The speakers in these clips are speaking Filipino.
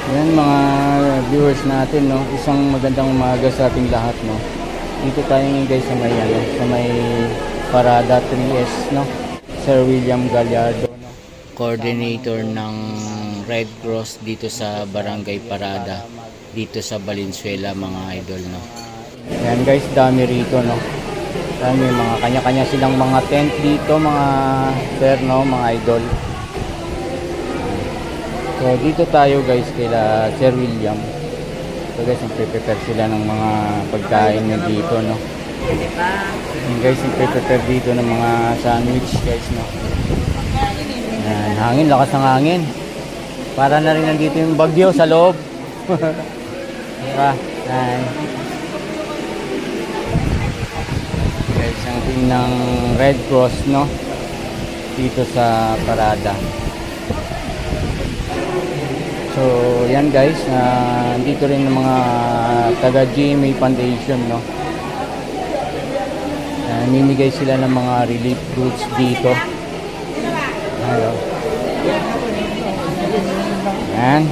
Yan mga viewers natin, no. Isang magandang umaga sa ating lahat, no. Dito tayo ngayon guys sa may sa may Parada 3S, no. Sir William Gallardo, no. Coordinator ng Red Cross dito sa Barangay Parada, dito sa Valenzuela mga idol, no. Yan guys, dami rito, no. Dami, mga kanya-kanya silang mga tent dito mga sir, no, mga idol. So dito tayo guys kila Sir William. So guys, nagpe-prepare sila ng mga pagkain na dito, no. Yung guys, nagpe-prepare dito ng mga sandwich guys, no. Yan, hangin, lakas ng hangin. Para na rin nandito yung bagyo sa loob. Diba? Yan. Guys, ang team ng Red Cross, no, dito sa Parada. So, yan guys, dito rin ng mga taga GMA Foundation, no. Mimigay sila ng mga relief goods dito. Hello. Yan.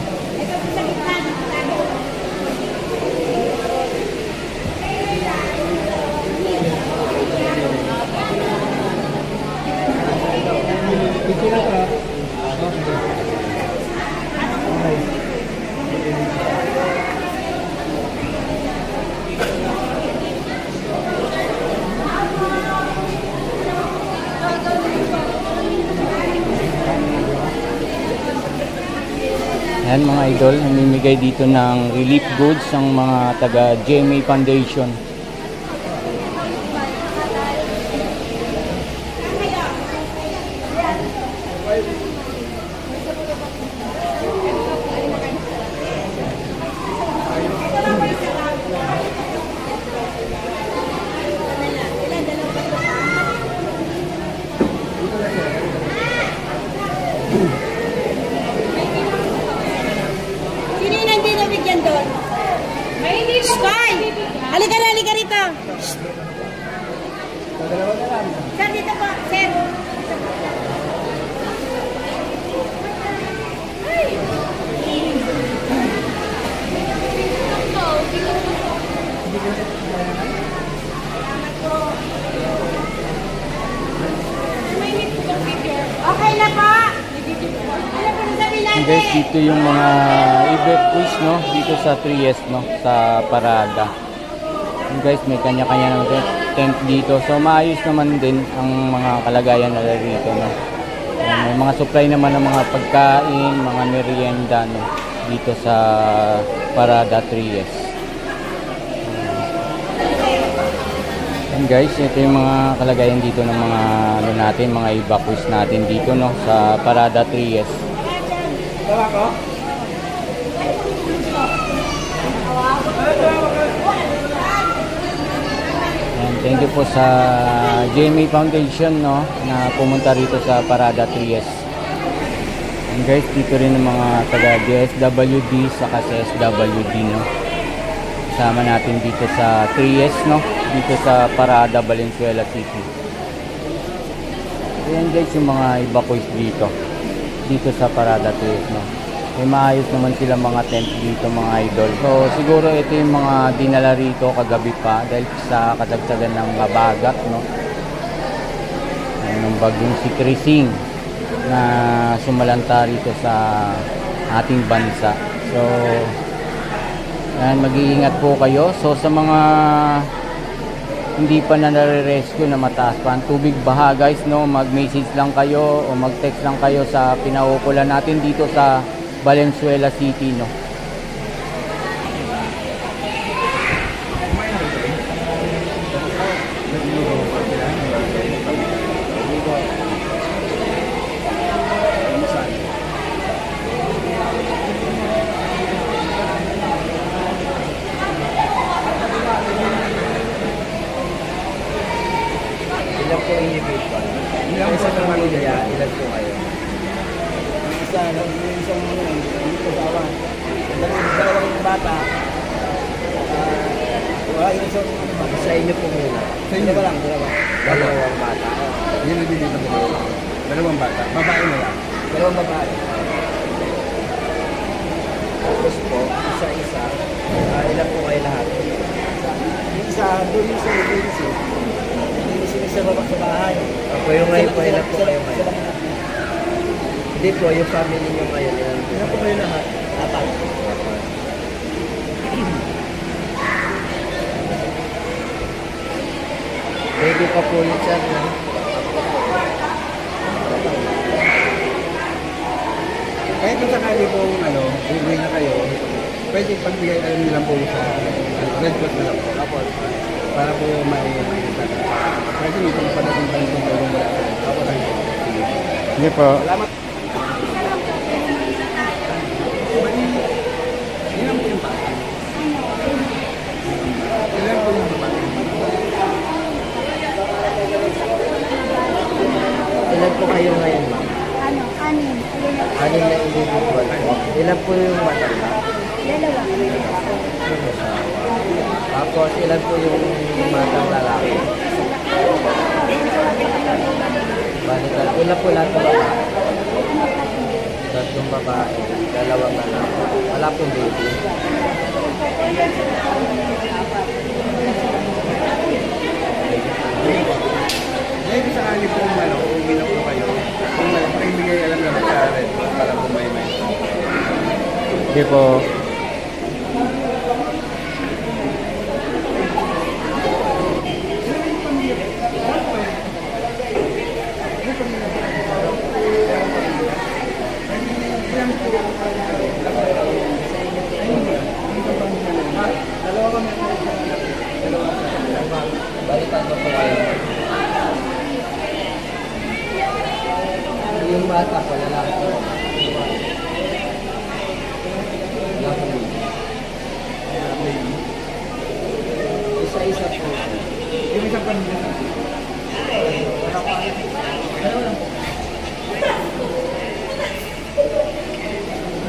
Yan mga idol, namimigay dito ng relief goods ang mga taga GMA Foundation. Halika na, halika rito. Sir, dito po, sir. Okay na po. Guys, dito yung mga event quiz, no, dito sa 3S, no, sa Parada. Guys, may kanya-kanya ng tent dito. So maayos naman din ang mga kalagayan nila dito, no. May mga supply naman ng mga pagkain, mga merienda, no, dito sa Parada 3S. And guys, ito yung mga kalagayan dito ng mga ano natin, mga evacuees natin dito, no, sa Parada 3S. And thank you po sa GMA Foundation, no, na pumunta rito sa Parada 3S. And guys, dito rin ng mga taga DSWD saka sa SWD, no. Kasama natin dito sa 3S, no, dito sa Parada Valenzuela City. Ayan guys, yung mga evacuees dito sa Parada 3S, no. May maayos naman sila mga tent dito mga idol. So siguro ito yung mga dinala rito kagabi pa dahil sa kadagdagan ng mabagat, no. Ng bagyong si Krising na sumalanta rito sa ating bansa. So yan, mag-iingat po kayo. So sa mga hindi pa na nare-rescue na mataas pa ang tubig baha guys, no, mag-message lang kayo o mag-text lang kayo sa pinaukulan natin dito sa Valenzuela City, no. Ilan po individual? Ilan po sa pamilya? Ilan po kayo? Isang kasawa. Dalawang bata. Wala yung isang sa inyo po muna. Sa inyo ba lang? Dalawang bata. Yun ang dito mo. Dalawang bata. Babae na lang. Dalawang babae. Tapos doon yung sa Lilinis eh. Lilinis sa baba sa bahay. Ako yung ngayon po, ilan po kayo ngayon? Hindi po, yung family nyo ngayon. Ilan po kayo lahat? Apat. Baby pa po yung chat na. Kahit kung sakali po uuwi na kayo, pwede pagbigay kayo nilang po sa Red Cross na lang po. Tapos, Para po may pwede nyo pong padating pa nitong tulong mula sa Sige po. salamat. Ilan po yung bata? Ilan po yung bata? Ilan po kayo ngayon, ma'am? Anim. Anim na individual. Ilan po yung matanda? Dalawa. Tapos, ilan po yung matang lalaki? Balik lang. Ilan po lahat ng babae? Tatlong babae. Dalawang lalaki. Wala pong baby. Ngayon sakali po uuwi na po kayo, kung may bigay alam naman sa Red Cross para po may. Sige po. Balikan ko po kayo. Yung bata po, lalaki po. Lalaki po. Isa-isa po. Yung isang panila.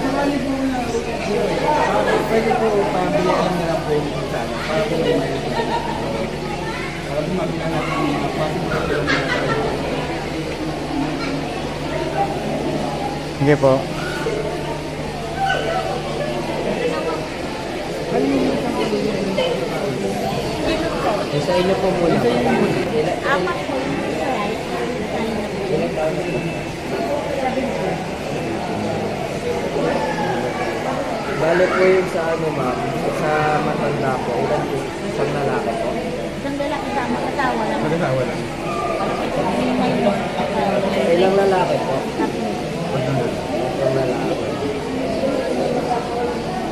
Sakali po na pwede po pabigyan na lang po yung sa para po may para po mabigyan natin yung Sige po. Sa inyo po muna. Apat po. Ilang taon na po? Bale po yung sa ano, ma'am, sa matanda po, ilan po? Isang lalaki po? Isang lalaki sa mag-asawa lang. mag-asawa lang. Ilang lalaki po? Tatlong lalaki.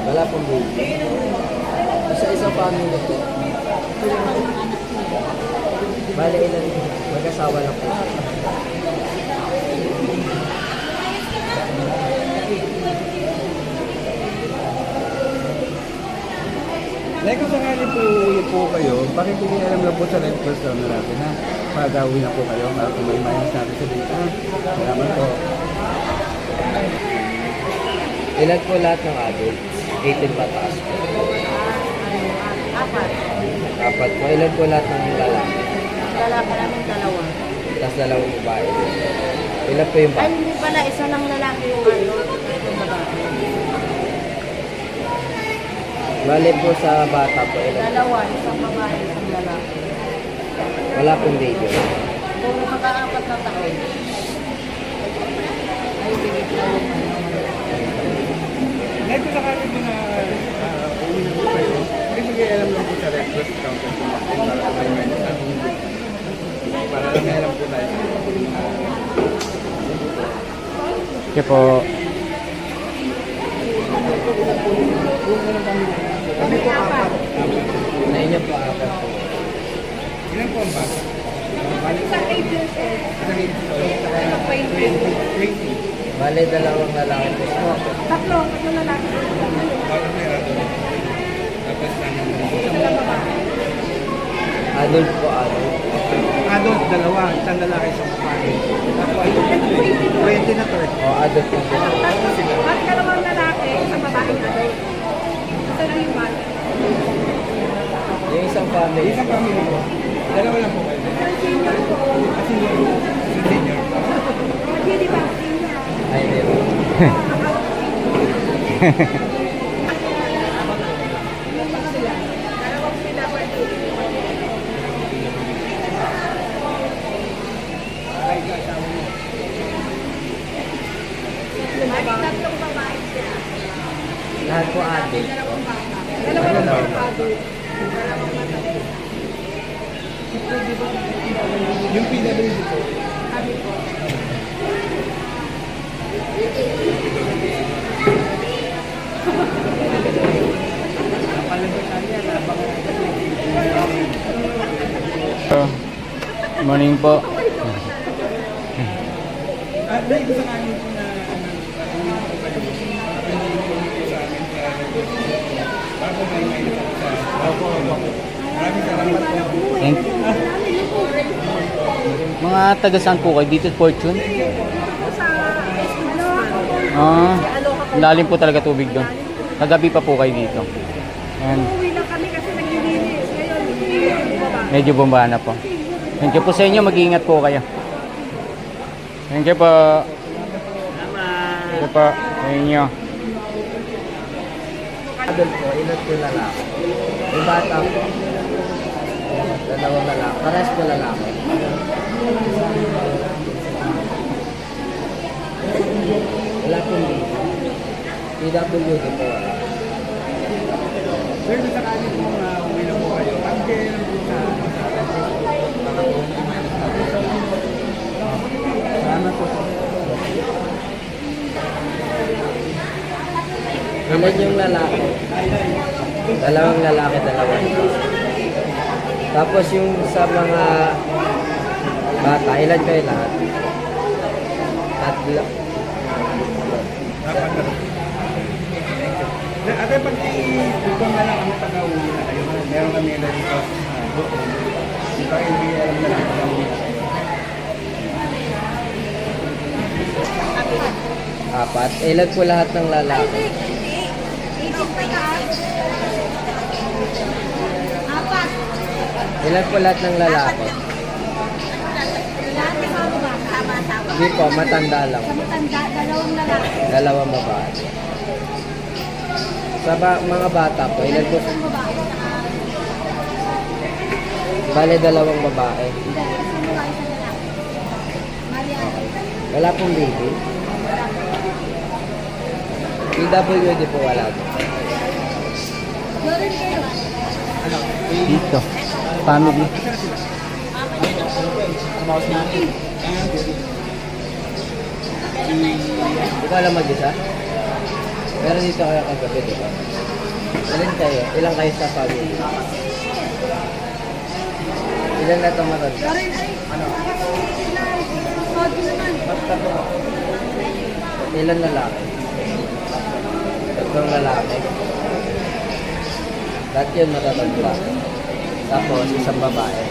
Wala pong baby. Isa-isang family po. Bale ilan mag-asawa lang po. Like kung sakali po uwi po kayo, pakibigay alam lang po sa Red Cross na natin ha. Pag-uwi na po kayo, para kung may mayas natin sa dito. Salamat po. Ilan po lahat ng adults? 18 pataas po. Apat. Apat po. Ilan po lahat ng lalaki? Lalaki namin dalawa. Tapos dalawang babae. Ilan po yung Ay, babae? hindi pala. Isa lang lalaki yung ano. Yung babae. Bale po sa bata po. Ilan? Dalawa. Isang babae, isang lalaki. Wala pong baby. Puro mag-aapat na taon. Ay, bigit na yung ano. Like kung sakali po na uwi na po kayo, pakibigay alam lang po sa Red Cross Council natin para kung may mayas natin. Para lang may alam po tayo. Sige po. Kami po apat. Na inyo po apat po. Ilan po ang bata? Isang 8 years old. Isang 20. Bale dalawang lalaki po. Tatlo lalaki. Para may adult. Tapos Isa lang babae. Adult po adult. adult, dalawa, isang lalaki, isang babae. Tapos 20 na to eh. O adult po po. At dalawang lalaki, isang babaeng adult. Isa lang yung bata. Yung isang family. Isang family ko. Dalawa lang po kayo. Senior po. Senior. Hindi ba? Senior. Ay, meron. Lahat po adult. Dalawa lang Dalawa. po adult. Yung PWD po. Sabi po. Morning po. At may gusto namin po na maraming salamat po. Thank you. Mga taga saan po kayo? Dito Fortune? Sa Aloha. Ah, lalim po talaga tubig doon. Kagabi pa po kayo dito. Ayan. Uuwi lang kami kasi naglilinis. Ngayon, bumaba. Medyo bumaba na po. Thank you po sa inyo. Mag-iingat po kayo. Thank you po. Thank you po sa inyo. Adult po, ilan po lalaki. Yung bata po, dalawang lalaki. Parehas po lalaki. Wala pong dito. PWD po wala. Sir, sa kanya po uwi na po kayo. Ang kaya po sa salamat po. Ilan yung lalaki? Dalawang lalaki, dalawang lalaki. Tapos yung sa mga bata, ilan kayo lahat? Tatlo. Ate, pag dito na lang kami taga-uwi na kayo, meron kami na dito. Dito hindi alam na lang taga-uwi na kayo. Apat. Ilan po lahat ng lalaki? Apat. Ilan po lahat ng lalaki? Lahat ng mga bata. Hindi po, matanda lang. Sa matanda, dalawang lalaki. Dalawang babae. Sa mga bata po, ilan po? Isang babae. Bale, dalawang babae. Hindi, isang babae, isang lalaki. Mariano. Wala pong baby. PWD po wala. Doon kayo. Dito. Family. Ikaw lang mag-isa? Pero dito kayo kagabi, di ba? Ilan kayo? Ilan kayo sa family? Ilan na itong matanda? Doon ay. Ano? Sabi naman. Ilan lalaki? Tatlong lalaki. Lahat yun matatanda. Tapos isang babae.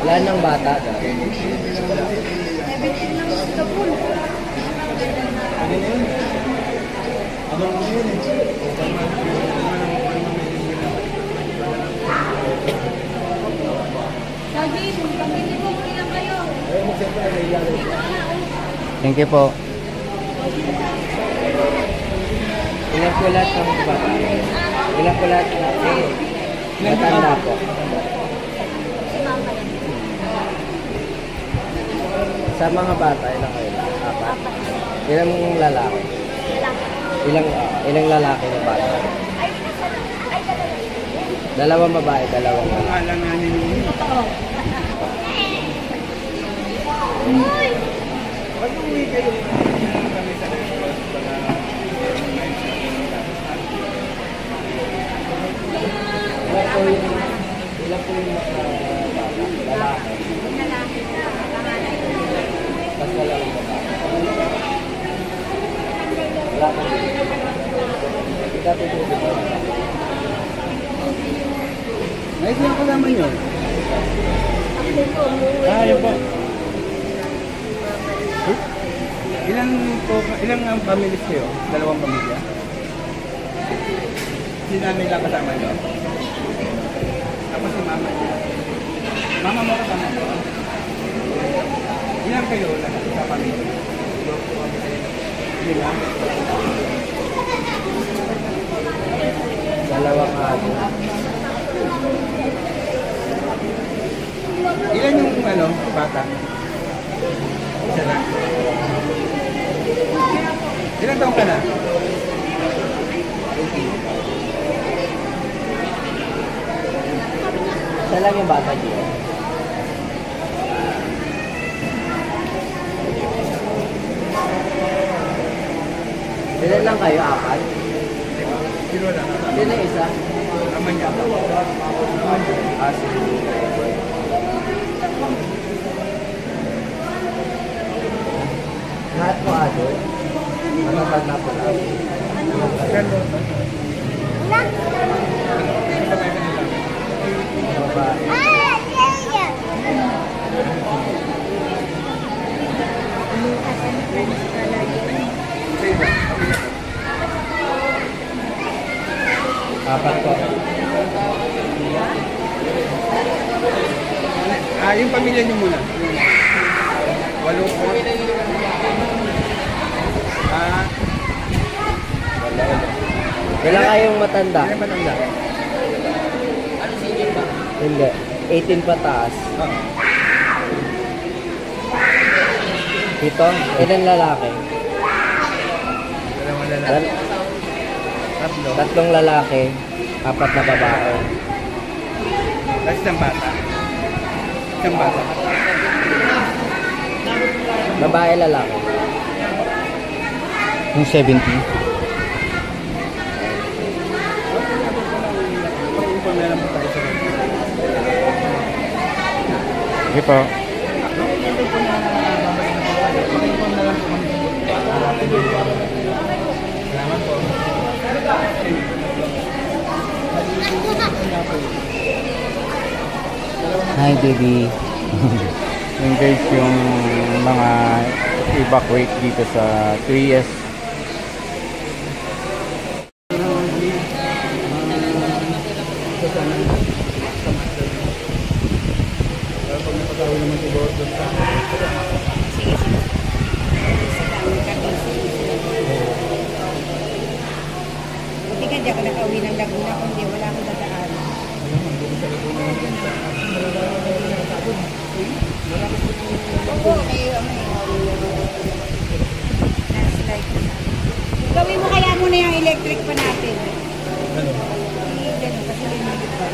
Wala nang bata daw. 17 lang sa pool. Lagi, pamili mo, ilan kayo? Thank you po. Ilan po lahat ng bata? Ilan po lahat ng matanda po? Sa mga bata, ilan kayo? Apat? Ilang lalaki? Ilang lalaki na bata? Dalawang babae, dalawang lalaki. Alanganin yun. Pag uwi kayo, kami sa Ilan po yung bata? Lalaki. Tapos dalawang babae. Wala po. PWD. Ay, sino kasama nyo? Yun po. Ilang ang families kayo? Dalawang pamilya? Si nanay lang kasama nyo? Tapos si mama nyo? Mama mo kasama nyo? Ilang kayo lahat sa pamilya? Ilang? Dalawang abo. Ilan yung bata? Isa lang. taon ka na? Siya lang yung bata dito. Ilan lang kayo? Apat? Sino na? Sino yung isa? Naman niya. Ah, sige. Lahat mo adult? Matapad na po lang. Baba. Apat po. Yung pamilya niyo muna. 8 po. Wala kayong matanda? Ano ba nanda? Hindi. 18 pataas. Ito? Ilan lalaki? Dalawang lalaki. Tatlo. Tatlong lalaki, 4 na babae. Tapos isang bata. Isang bata. Babae, lalaki. Yung 70. Pag-inform na lang po tayo sa mga. Sige po. Pag-inform na lang po kami. Salamat po. Hi, baby. Yung guys, yung mga evacuate dito sa 3S. Pag napagawa naman siguro doon sa Buti ka, di ako nakauwi ng Laguna kung di wala akong dadaan. Oo, may flashlight. Gawin mo kaya muna yung electric pa natin. Ganun, kasi limited pa.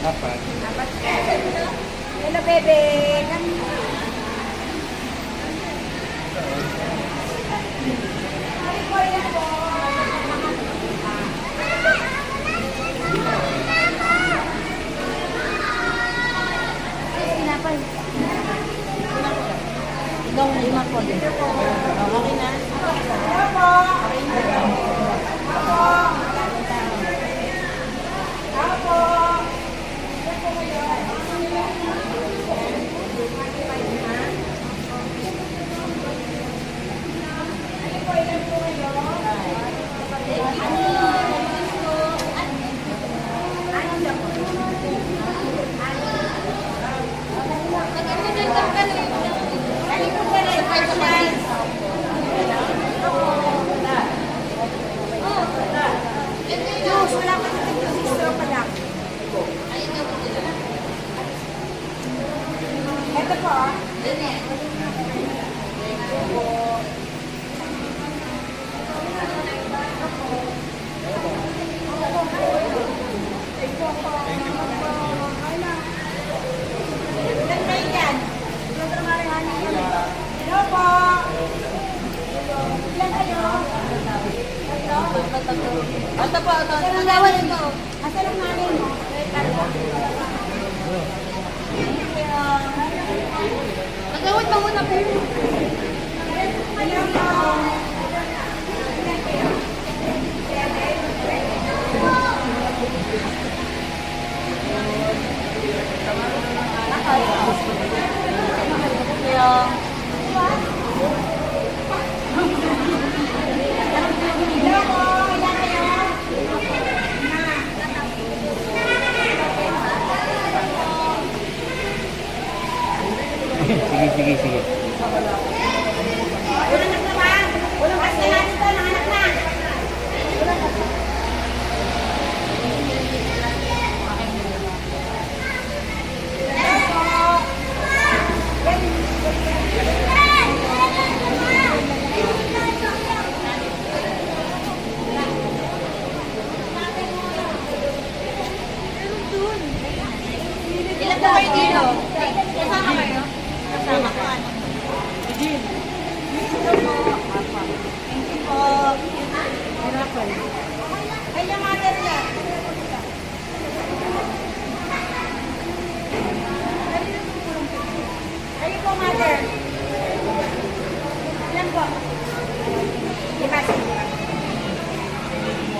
apat. Hello, bebe. Dong, lima po din. Okay na? Hello po. Okay na. Hello po. Ito po. Ilan kayo dyan? Hello po. Ilan kayo? Ito po. Asan ang gawin mo? Asan ang nanay mo? Nagawin mo muna po. Hello po. Sige. Walang anak naman. Walang kasi natin ito, nanganak na. Ilan ba kayo dito? Kasama kayo? Kasama ko. Thank you po. Ay, yung mother niya. Ay, po, mother. Ilan po? Lima.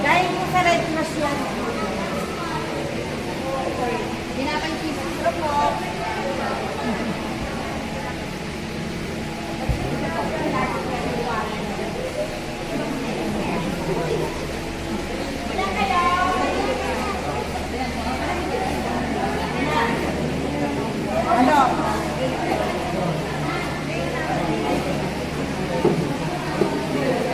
Dahil po sa red cross yan. Binabay kisiro po. Ilan kayo? Ano?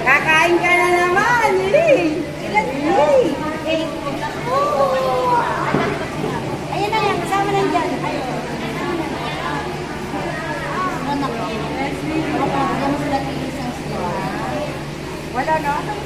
Kakain ka na naman, Lili. Ilan? Lili. Oh. Ayan na yan, kasama na dyan. Anak ko. Wala na.